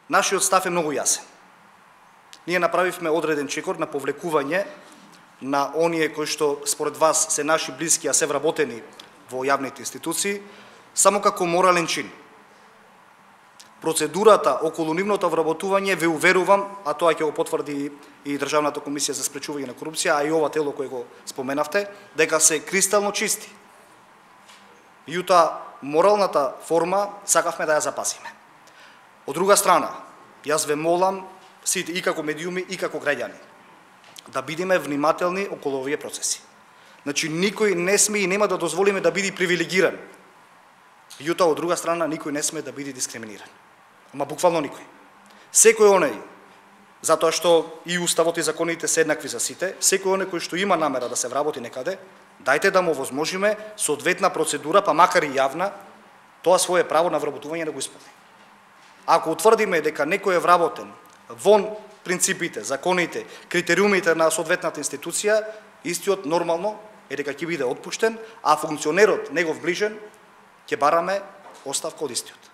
Нашиот став е многу јасен. Ние направивме одреден чекор на повлекување на оние кои што според вас се наши блиски, а се вработени во јавните институции, само како морален чин. Процедурата околу нивното вработување, ве уверувам, а тоа ќе го потврди и Државната комисија за спречување на корупција, а и ова тело кое го споменавте, дека се кристално чисти. Меѓутоа, моралната форма сакавме да ја запазиме. Од друга страна, јас ве молам сите и како медиуми и како граѓани да бидеме внимателни околу овие процеси. Значи, никој не сме и нема да дозволиме да биде привилегиран. Меѓутоа, од друга страна, никој не сме да биде дискриминиран. Ама буквално никој. Секој оној, затоа што и уставот и законите се еднакви за сите, секој оној кој што има намера да се вработи некаде, дајте да му возможиме соодветна процедура, па макар и јавна, тоа свое право на вработување да го исполни. Ако утврдиме дека некој е вработен вон принципите, законите, критериумите на соодветната институција, истиот нормално е дека ќе биде отпуштен, а функционерот, негов ближен, ќе бараме оставка од истиот.